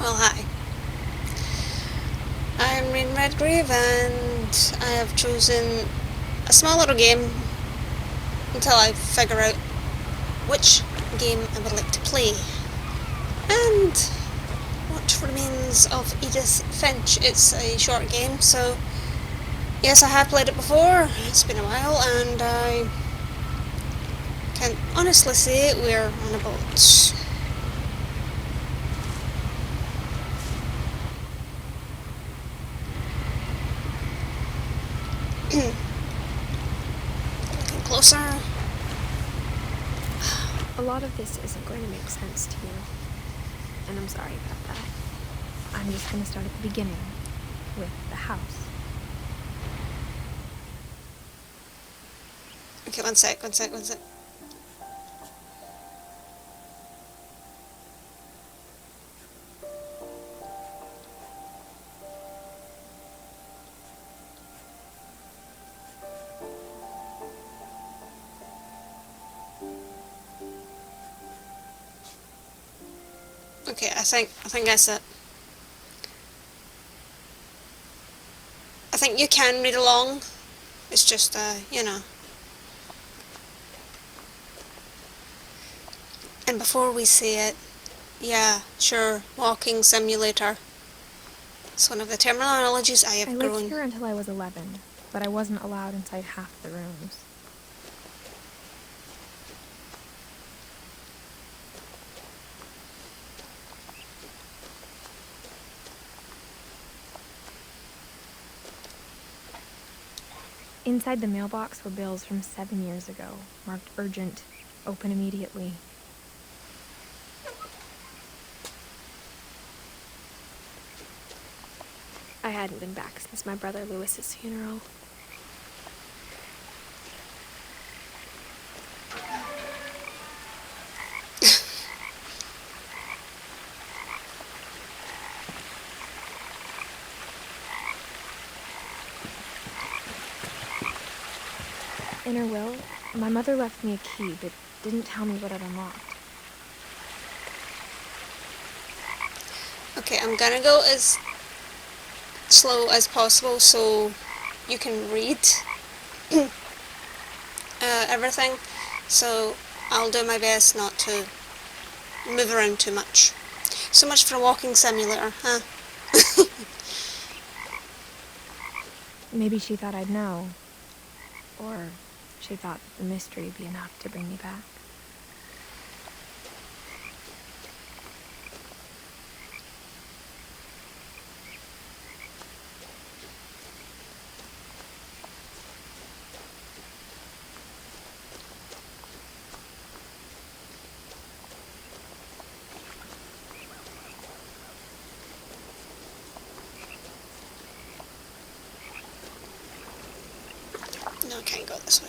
Well, hi. I'm Rayne Redgrave, and I have chosen a small little game until I figure out which game I would like to play. And what remains of Edith Finch? It's a short game, so yes, I have played it before. It's been a while, and I can honestly say we're on a boat. Looking closer. A lot of this isn't going to make sense to you, and I'm sorry about that. I'm just going to start at the beginning, with the house. Okay, one sec. Okay, I think that's it. I think you can read along. It's just, you know. And before we say it, yeah, sure, walking simulator. It's one of the terminologies I I have lived grown. here until I was 11, but I wasn't allowed inside half the rooms. Inside the mailbox were bills from 7 years ago, marked urgent, open immediately. I hadn't been back since my brother Lewis's funeral. In her will, my mother left me a key, but didn't tell me what it unlocked. Okay, I'm gonna go as slow as possible so you can read everything. So I'll do my best not to move around too much. So much for a walking simulator, huh? Maybe she thought I'd know. Or she thought the mystery would be enough to bring me back. No, I can't go this way.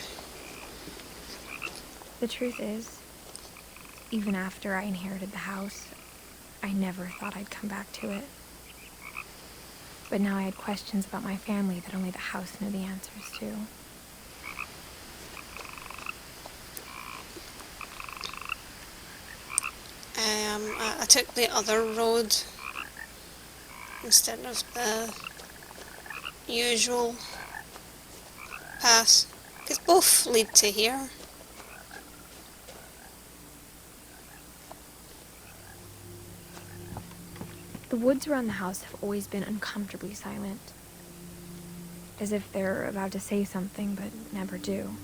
The truth is, even after I inherited the house, I never thought I'd come back to it. But now I had questions about my family that only the house knew the answers to. I took the other road instead of the usual path, because both lead to here. The woods around the house have always been uncomfortably silent, as if they're about to say something but never do.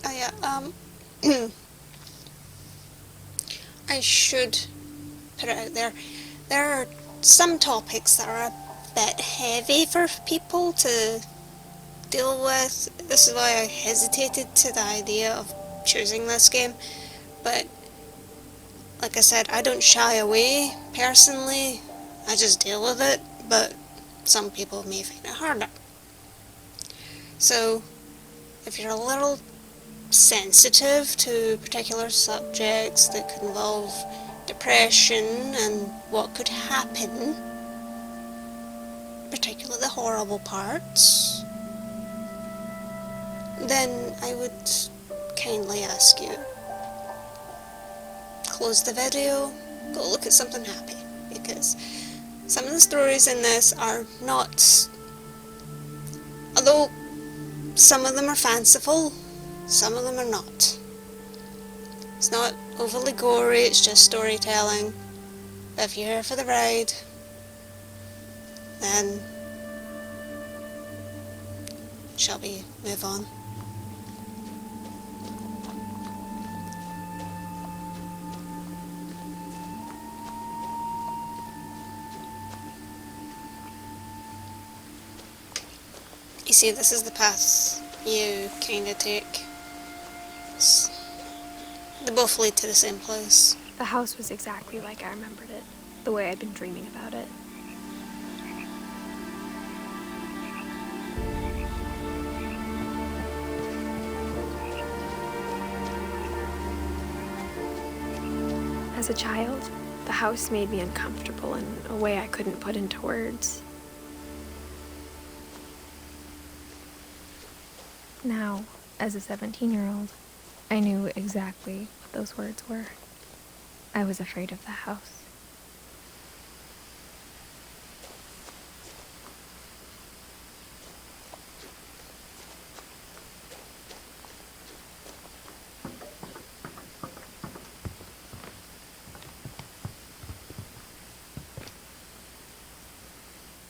Oh yeah, I should put it out there. There are some topics that are a bit heavy for people to deal with. This is why I hesitated to the idea of choosing this game. But like I said, I don't shy away personally. I just deal with it, but some people may find it harder. So if you're a little sensitive to particular subjects that could involve depression and what could happen, particularly the horrible parts, then I would kindly ask you, close the video, go look at something happy, because some of the stories in this are not, although some of them are fanciful, some of them are not. It's not overly gory, it's just storytelling. But if you're here for the ride, then shall we move on? You see, this is the path you kinda take. They both lead to the same place. The house was exactly like I remembered it, the way I'd been dreaming about it. As a child, the house made me uncomfortable in a way I couldn't put into words. Now, as a 17-year-old, I knew exactly what those words were. I was afraid of the house.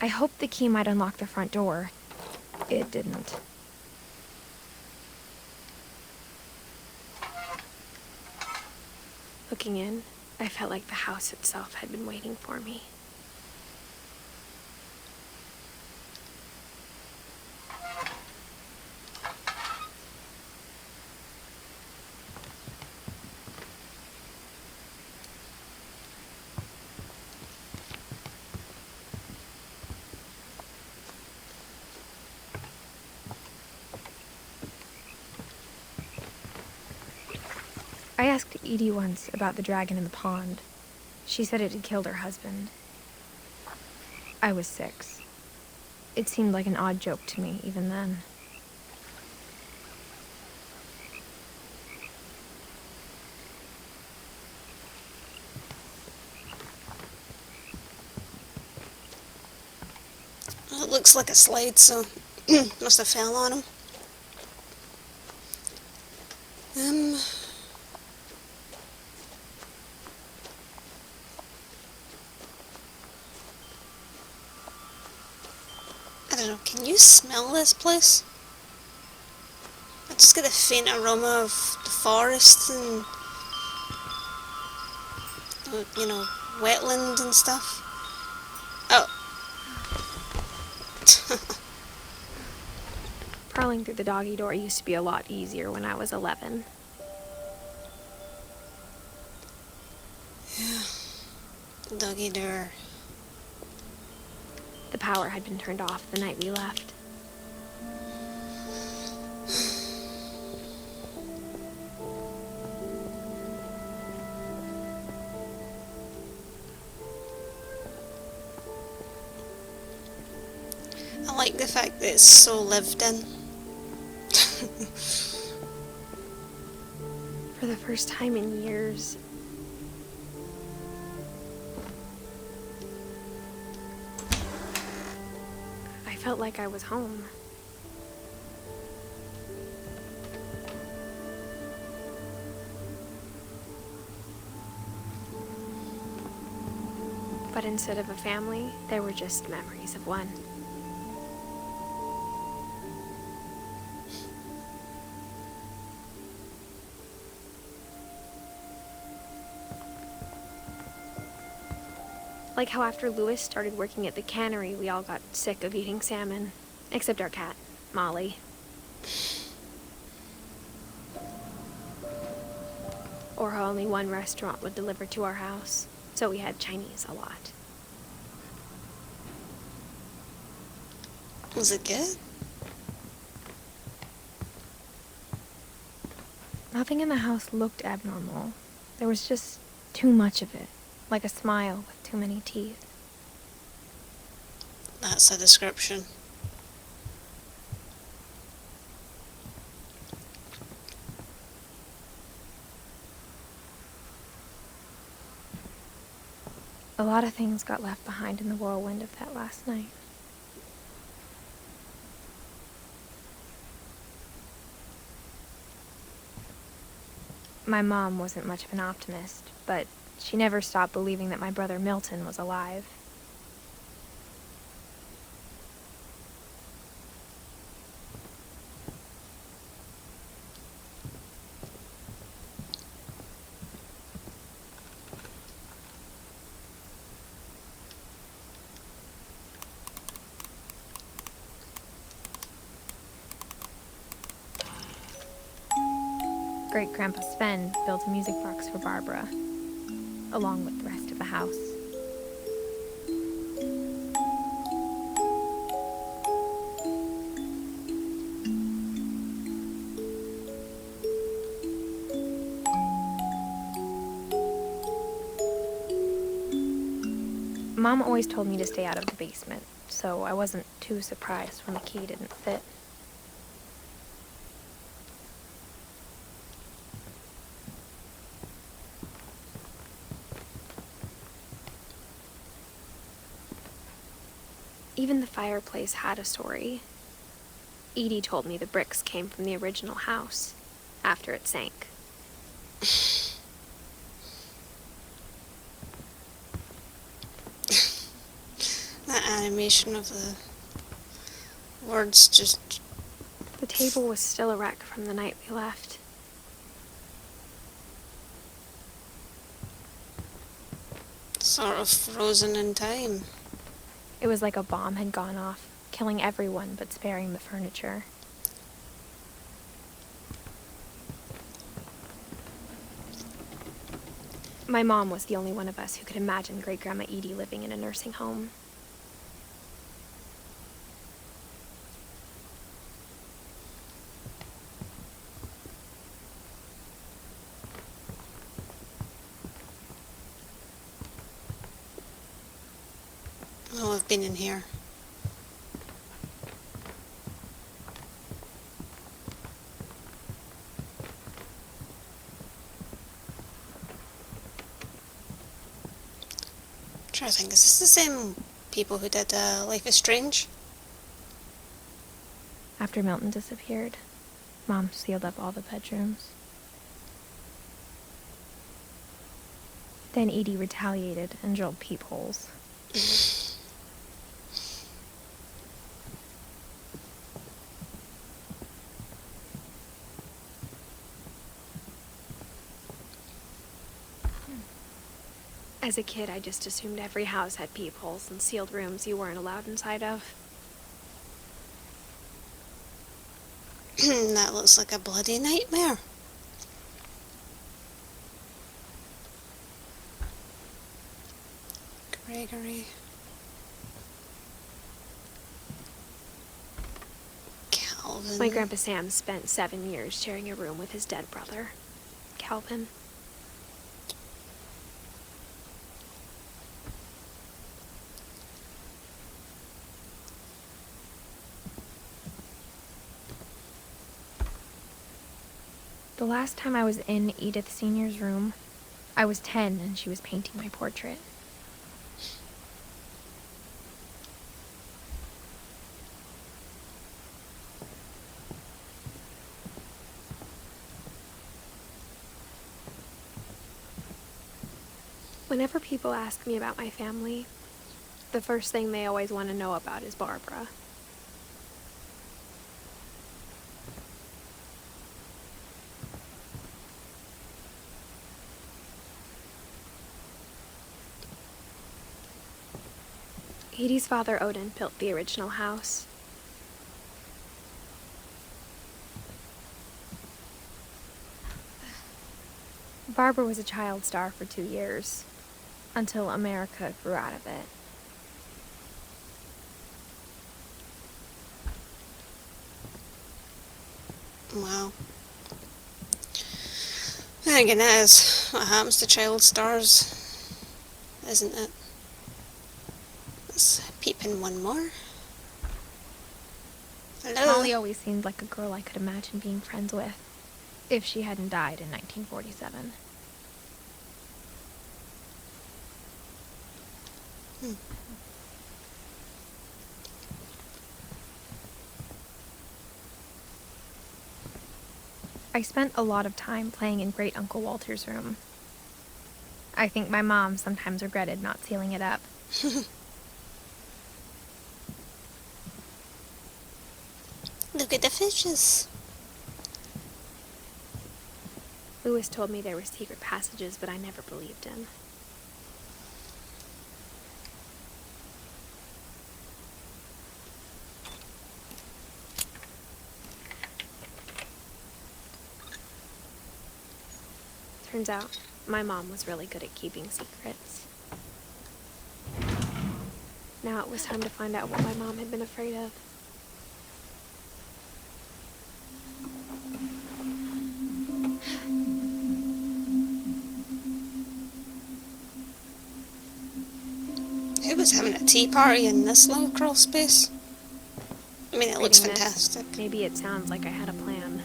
I hoped the key might unlock the front door. It didn't. Looking in, I felt like the house itself had been waiting for me. I asked Edie once about the dragon in the pond. She said it had killed her husband. I was 6. It seemed like an odd joke to me, even then. Well, it looks like a slide, so must have fell on him. I don't know, can you smell this place? I just get a faint aroma of the forest and, you know, wetland and stuff. Oh. Crawling through the doggy door used to be a lot easier when I was 11. Yeah. Doggy door. The power had been turned off the night we left. I like the fact that it's so lived in. For the first time in years, I felt like I was home. But instead of a family, there were just memories of one. Like how after Louis started working at the cannery, we all got sick of eating salmon. Except our cat, Molly. Or how only one restaurant would deliver to our house, so we had Chinese a lot. Was it good? Nothing in the house looked abnormal. There was just Too much of it, like a smile with too many teeth. That's a description. A lot of things got left behind in the whirlwind of that last night. My mom wasn't much of an optimist, but she never stopped believing that my brother Milton was alive. Great-Grandpa Sven built a music box for Barbara, along with the rest of the house. Mom always told me to stay out of the basement, so I wasn't too surprised when the key didn't fit. Even the fireplace had a story. Edie told me the bricks came from the original house, after it sank. That animation of the words just... The table was still a wreck from the night we left. sort of frozen in time. It was like a bomb had gone off, killing everyone but sparing the furniture. My mom was the only one of us who could imagine Great-Grandma Edie living in a nursing home. Oh, I've been in here. I'm trying to think, is this the same people who did Life is Strange? After Milton disappeared, Mom sealed up all the bedrooms. Then Edie retaliated and drilled peepholes. As a kid, I just assumed every house had peepholes and sealed rooms you weren't allowed inside of. That looks like a bloody nightmare. Gregory. Calvin. My Grandpa Sam spent 7 years sharing a room with his dead brother, Calvin. The last time I was in Edith Sr.'s room, I was 10 and she was painting my portrait. Whenever people ask me about my family, the first thing they always want to know about is Barbara. Edie's father, Odin, built the original house. Barbara was a child star for 2 years, until America grew out of it. Wow. Again, it is what happens to child stars, isn't it? Let's peep in one more. Hello. Molly always seemed like a girl I could imagine being friends with, if she hadn't died in 1947. I spent a lot of time playing in Great Uncle Walter's room. I think my mom sometimes regretted not sealing it up. Look at the fishes. Lewis told me there were secret passages, but I never believed him. Turns out, my mom was really good at keeping secrets. Now it was time to find out what my mom had been afraid of. Who was having a tea party in this little crawl space? I mean, it looks Reading this, fantastic. maybe it sounds like I had a plan.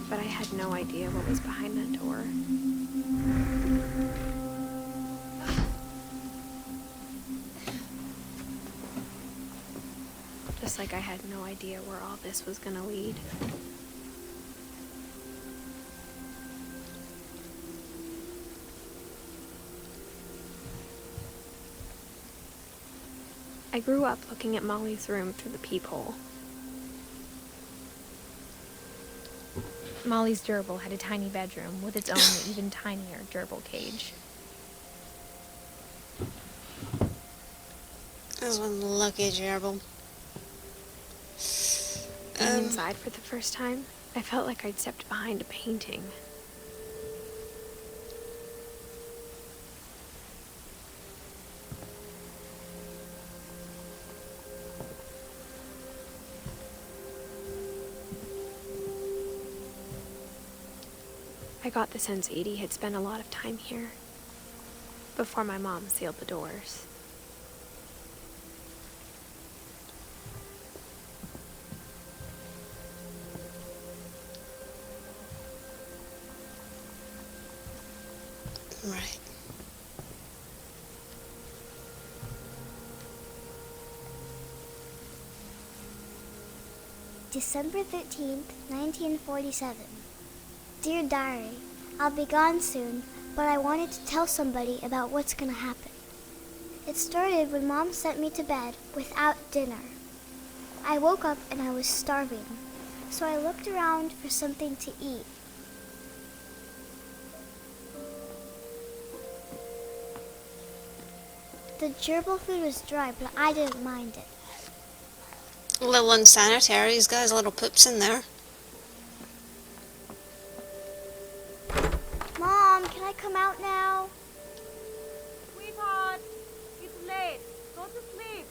But I had no idea what was behind that door. Just like I had no idea where all this was gonna lead. I grew up looking at Molly's room through the peephole. Molly's gerbil had a tiny bedroom with its own even tinier gerbil cage. That's one lucky gerbil. Being inside for the first time, I felt like I'd stepped behind a painting. I got the sense Edie had spent a lot of time here, before my mom sealed the doors. Right. December 13th, 1947. Dear Diary, I'll be gone soon, but I wanted to tell somebody about what's gonna happen. It started when Mom sent me to bed without dinner. I woke up and I was starving, so I looked around for something to eat. The gerbil food was dry, but I didn't mind it. A little unsanitary. He's got his little poops in there. Mom, can I come out now? Sweetheart, it's late. Go to sleep.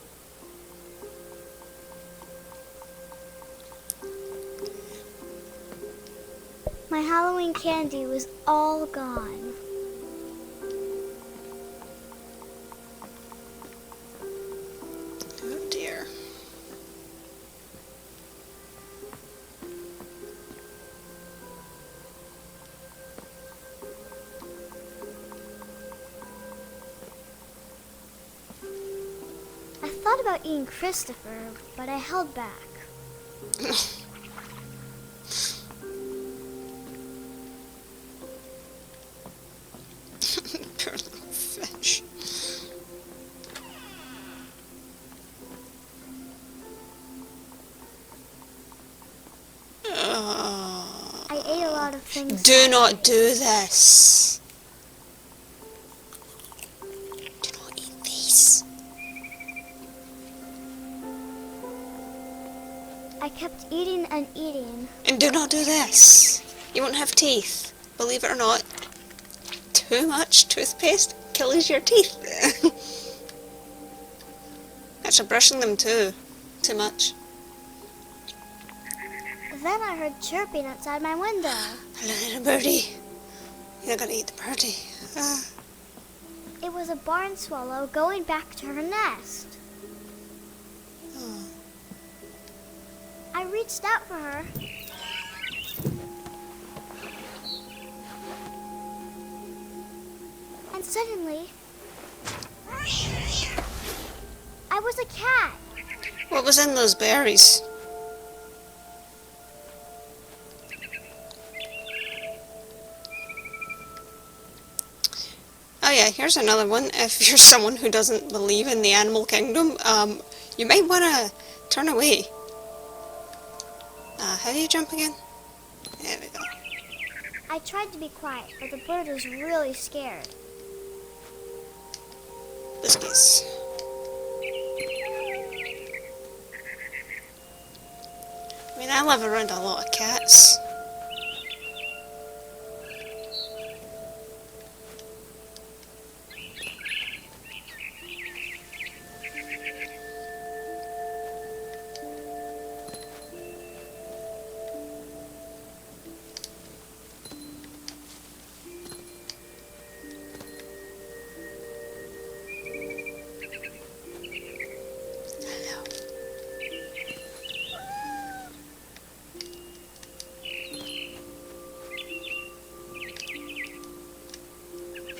My Halloween candy was all gone. Oh dear. I thought about eating Christopher, but I held back. Poor little fish. I ate a lot of things. Do not do this. Do not eat these. I kept eating and eating. And do not do this. You won't have teeth. Believe it or not. Too much toothpaste kills your teeth. Actually, brushing them too. Too much. Then I heard chirping outside my window. Hello, little birdie. You're gonna eat the birdie. It was a barn swallow going back to her nest. Oh. I reached out for her. And suddenly, I was a cat. What was in those berries? Oh yeah, here's another one. If you're someone who doesn't believe in the animal kingdom, you might want to turn away. How do you jump again? There we go. I tried to be quiet, but the bird was really scared. Biscuits. I mean, I live around a lot of cats.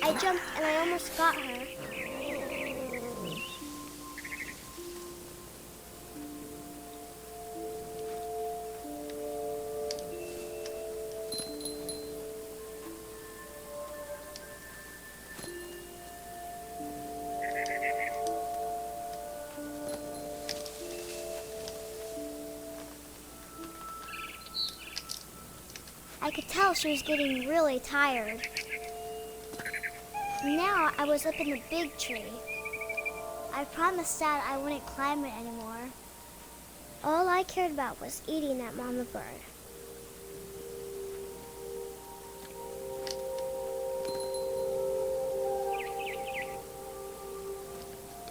I jumped and I almost got her. I could tell she was getting really tired. Now I was up in the big tree. I promised Dad I wouldn't climb it anymore. All I cared about was eating that mama bird.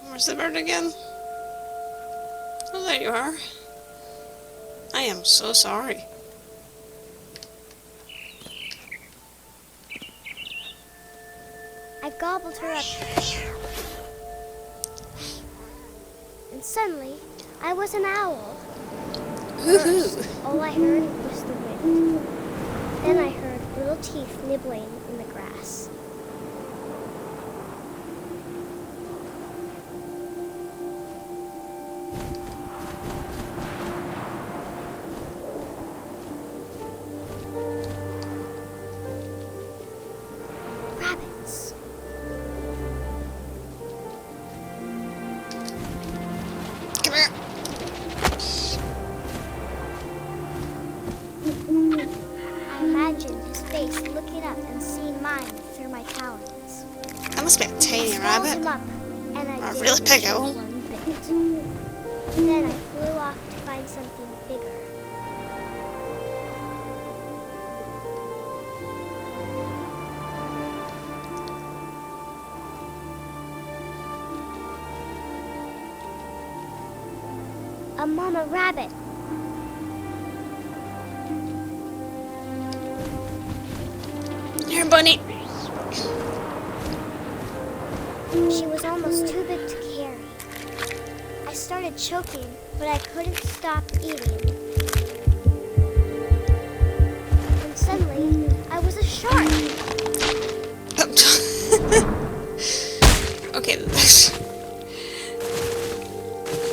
Where's the bird again? Oh, there you are. I am so sorry. I gobbled her up. And suddenly, I was an owl. First, all I heard was the wind. Then I heard little teeth nibbling in the grass. Rabbits. Come here. I imagined his face looking up and seeing mine through my talons. That must be a tiny Swallowed rabbit. him up, and I Or a didn't really big chew owl. one bit. Then I flew off to find something bigger. A mama rabbit. Here, bunny. She was almost too big to carry. I started choking, but I couldn't stop eating. And suddenly, I was a shark. Okay,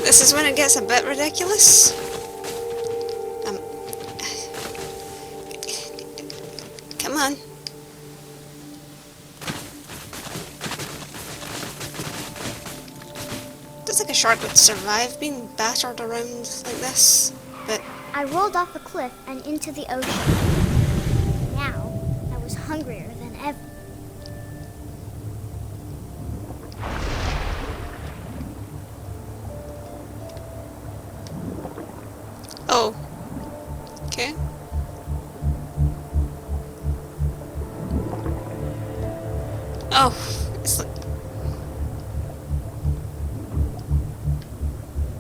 this is when it gets a bit ridiculous. Come on. Looks like a shark would survive being battered around like this, but I rolled off the cliff and into the ocean. Now, I was hungrier than ever. oh, okay. Oh, it's like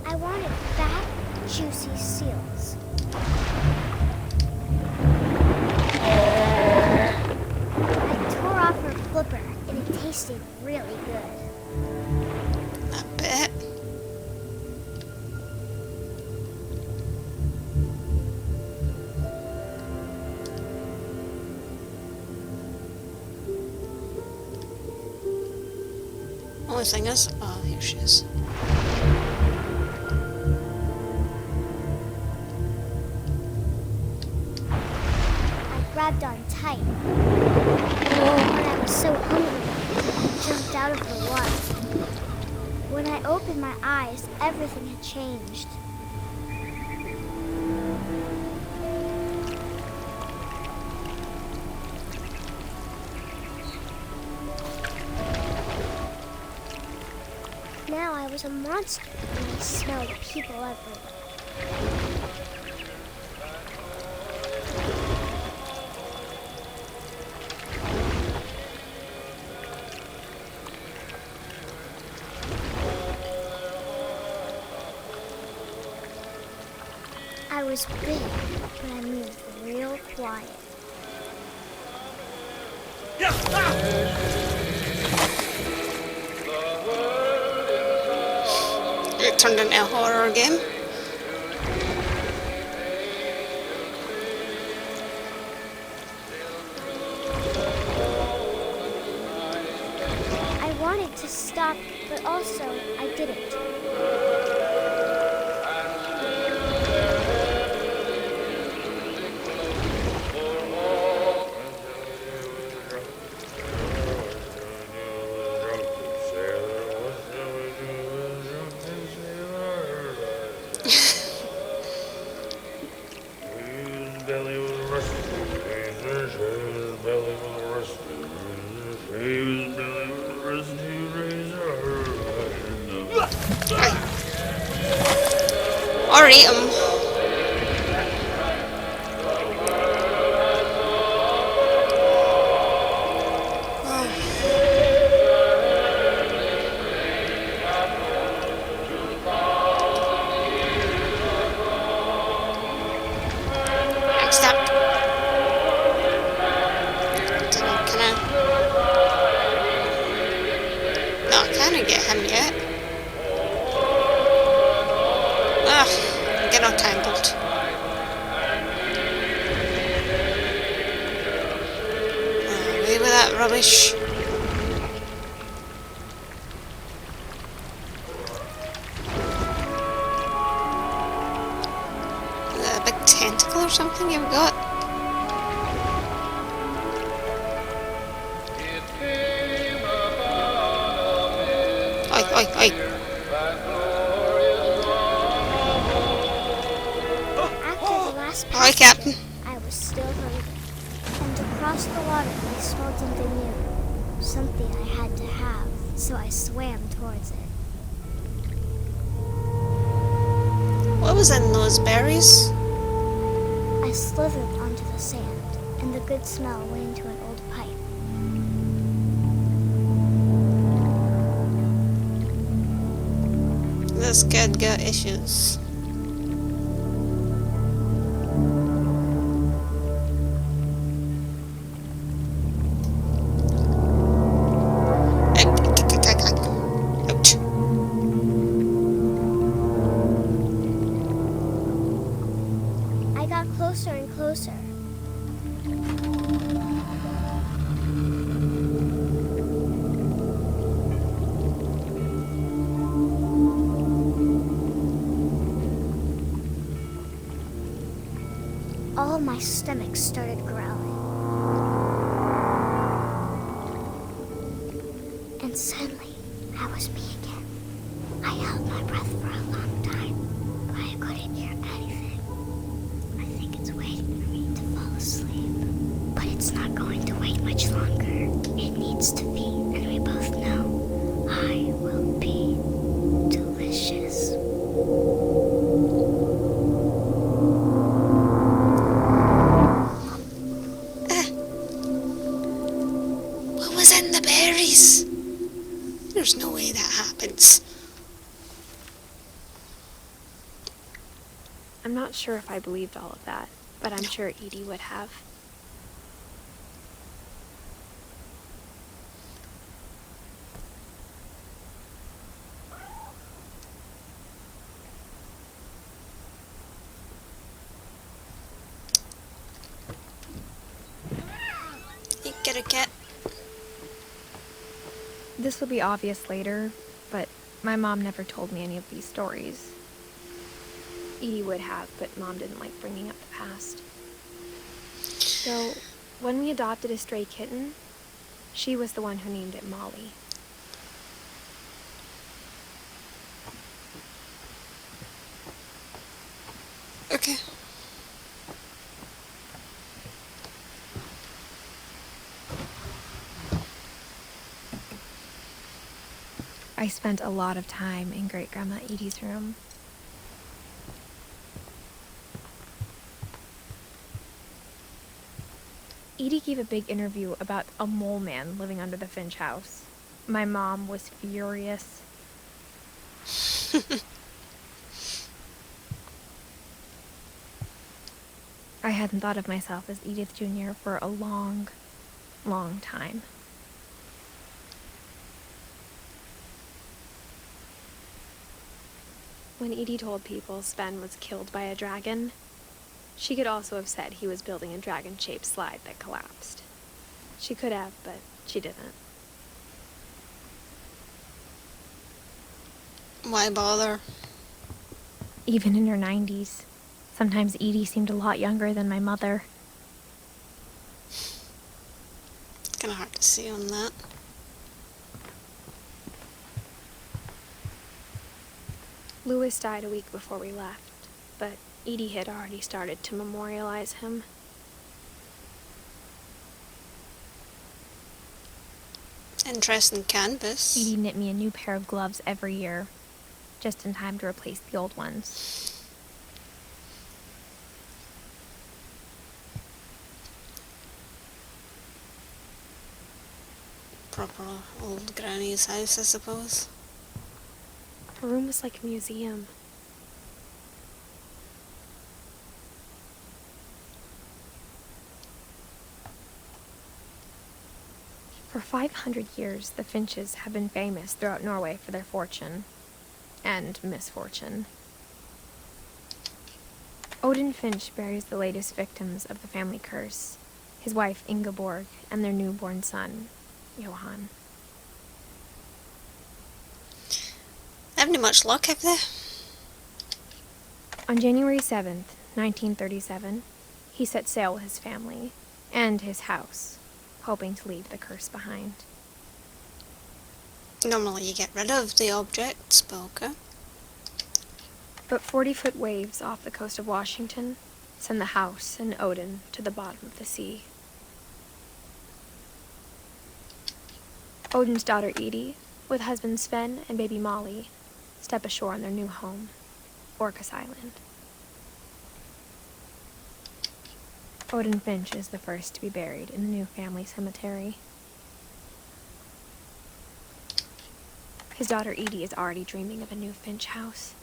I wanted fat, juicy seals. flipper, and it tasted really good. I bet. Only thing is, oh, here she is. I grabbed on tight. When I was so hungry, I jumped out of the water. When I opened my eyes, everything had changed. Now I was a monster, and I smelled people everywhere. I was big, but I moved real quiet. It turned into a horror game. I wanted to stop, but also I didn't. Or eat 'em. Next up. Can I? No, I can't get him yet. Ugh, get all tangled. Away with that rubbish. Is that a big tentacle or something you've got? Oi, oi, oi. After the last Hi, passage, Captain. I was still hungry. And across the water, I smelled something new. Something I had to have, so I swam towards it. What was in those berries? I slithered onto the sand, and the good smell went into an old pipe. This kid got issues. Ouch. I got closer and closer. All my stomach started growling. And suddenly, I was me again. I held my breath for a long time, but I couldn't hear anything. I think it's waiting for me to fall asleep. But it's not going to wait much longer. It needs to be, and we both know I will be delicious. What was in the berries? There's no way that happens. I'm not sure if I believed all of that, but I'm sure Edie would have. fairy kit? This will be obvious later, but my mom never told me any of these stories. Edie would have, but Mom didn't like bringing up the past. So, when we adopted a stray kitten, she was the one who named it Molly. Okay. I spent a lot of time in Great-Grandma Edie's room. Edie gave a big interview about a mole man living under the Finch house. My mom was furious. I hadn't thought of myself as Edith Jr. for a long, long time. When Edie told people Sven was killed by a dragon, she could also have said he was building a dragon-shaped slide that collapsed. She could have, but she didn't. Why bother? Even in her 90s, sometimes Edie seemed a lot younger than my mother. It's kind of hard to see on that. Louis died a week before we left, but Edie had already started to memorialize him. Interesting canvas. Edie knit me a new pair of gloves every year, just in time to replace the old ones. Proper old granny's house, I suppose. Her room was like a museum. For 500 years, the Finches have been famous throughout Norway for their fortune and misfortune. Odin Finch buries the latest victims of the family curse, his wife Ingeborg and their newborn son, Johan. Haven't had much luck, have they? On January 7th, 1937, he set sail with his family and his house, hoping to leave the curse behind. Normally you get rid of the objects, but okay. But 40-foot waves off the coast of Washington send the house and Odin to the bottom of the sea. Odin's daughter Edie, with husband Sven and baby Molly, step ashore on their new home, Orcas Island. Odin Finch is the first to be buried in the new family cemetery. His daughter Edie is already dreaming of a new Finch house.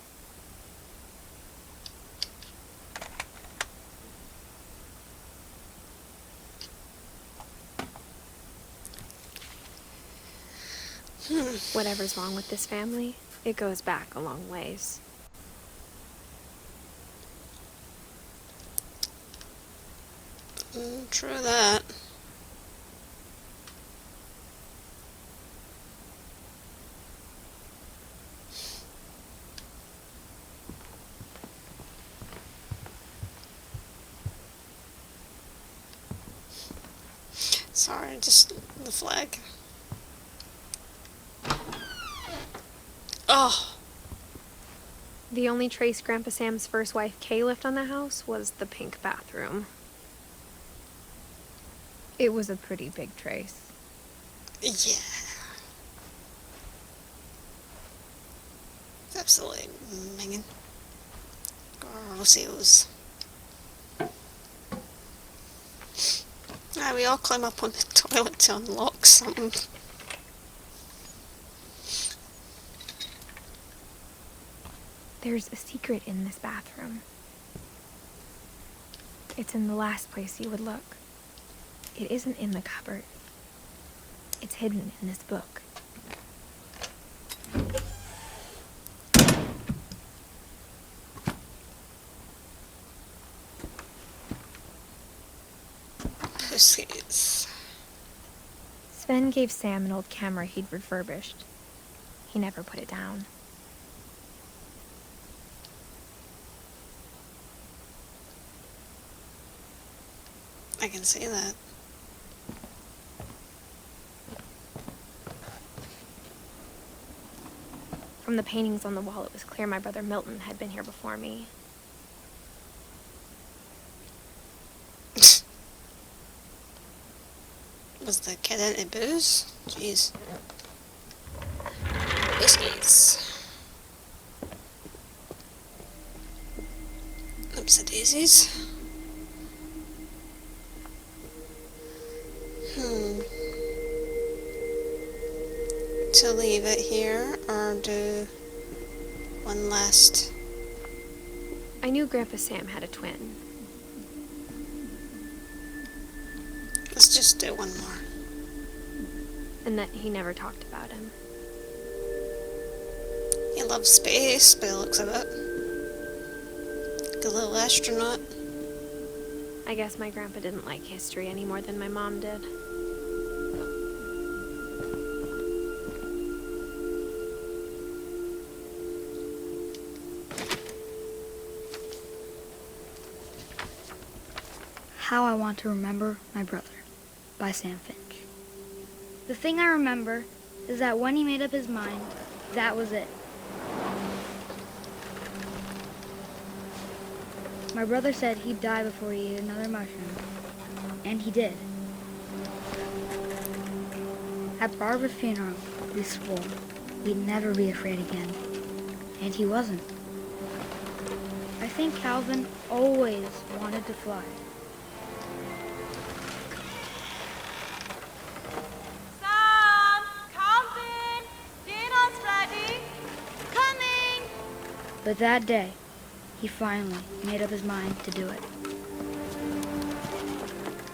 Whatever's wrong with this family, it goes back a long ways. True that. Sorry, just the flag. Oh! The only trace Grandpa Sam's first wife Kay left on the house was the pink bathroom. It was a pretty big trace. Yeah. It's absolutely minging. Grossios. We all climb up on the toilet to unlock something. There's a secret in this bathroom. It's in the last place you would look. It isn't in the cupboard. It's hidden in this book. Pussies. Sven gave Sam an old camera he'd refurbished. He never put it down. I can see that. From the paintings on the wall, it was clear my brother Milton had been here before me. Was the kid into booze? Jeez. Whiskies. Oopsie daisies. To leave it here or do one last? I knew Grandpa Sam had a twin. Let's just do one more. And that he never talked about him. He loves space, by the looks of it. Like a little astronaut. I guess my grandpa didn't like history any more than my mom did. How I Want to Remember My Brother by Sam Finch. The thing I remember is that when he made up his mind, that was it. My brother said he'd die before he ate another mushroom, and he did. At Barbara's funeral, we swore we'd never be afraid again, and he wasn't. I think Calvin always wanted to fly. Sam! Calvin! Dinner's ready! Coming! But that day, he finally made up his mind to do it.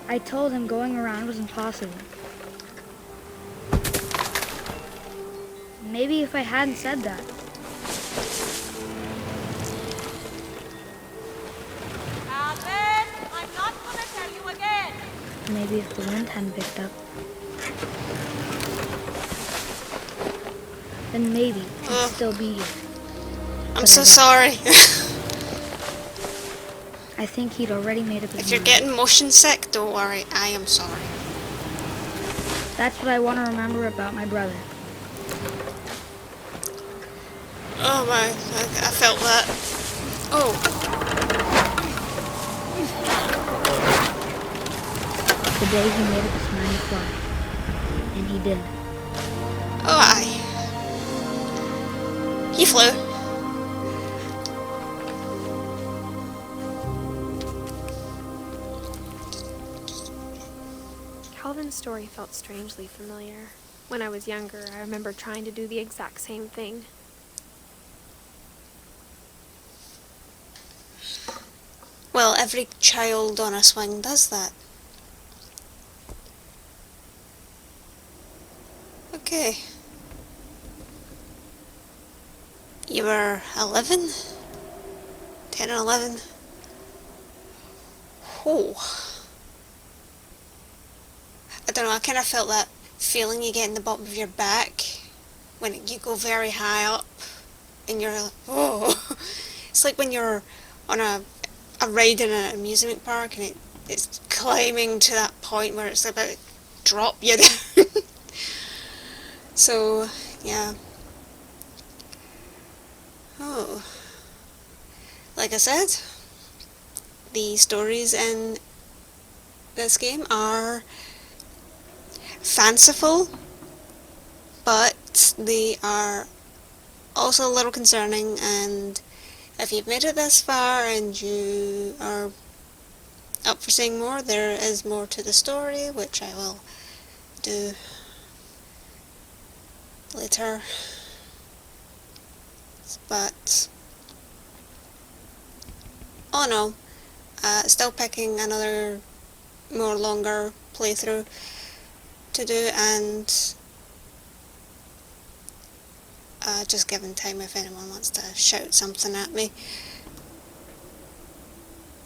I told him going around was impossible. Maybe if I hadn't said that. Calvin! I'm not gonna tell you again! Maybe if the wind hadn't picked up. Then maybe he'd still be here. I'm so sorry. I think he'd already made up his If you're mind. getting motion sick, don't worry. I am sorry. That's what I want to remember about my brother. Oh my, I felt that. Oh. The day he made up his mind to fly. And he did. Oh aye. He flew. Calvin's story felt strangely familiar. When I was younger, I remember trying to do the exact same thing. Well, every child on a swing does that. Okay. You were 11? 10 and 11? Oh. I don't know, I kind of felt that feeling you get in the bottom of your back when you go very high up and you're like, oh. It's like when you're on a ride in an amusement park and it's climbing to that point where it's about to drop you down. So, yeah. Oh. Like I said, the stories in this game are fanciful, but they are also a little concerning, and if you've made it this far and you are up for seeing more, there is more to the story, which I will do later. But oh no, still picking another more longer playthrough to do, and just giving time if anyone wants to shout something at me.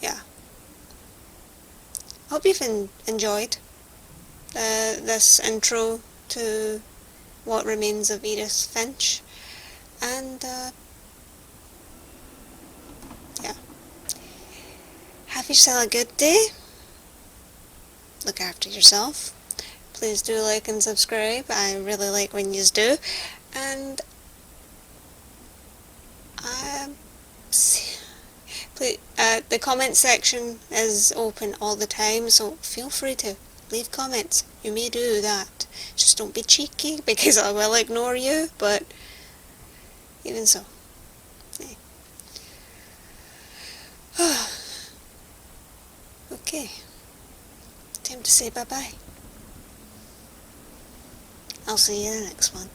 Yeah. Hope you've enjoyed. this intro to What Remains of Edith Finch, and yeah, have yourself a good day, look after yourself, please do like and subscribe, I really like when yous do, and please, the comment section is open all the time, so feel free to leave comments. You may do that. Just don't be cheeky, because I will ignore you, but even so. Yeah. Okay. Time to say bye-bye. I'll see you in the next one.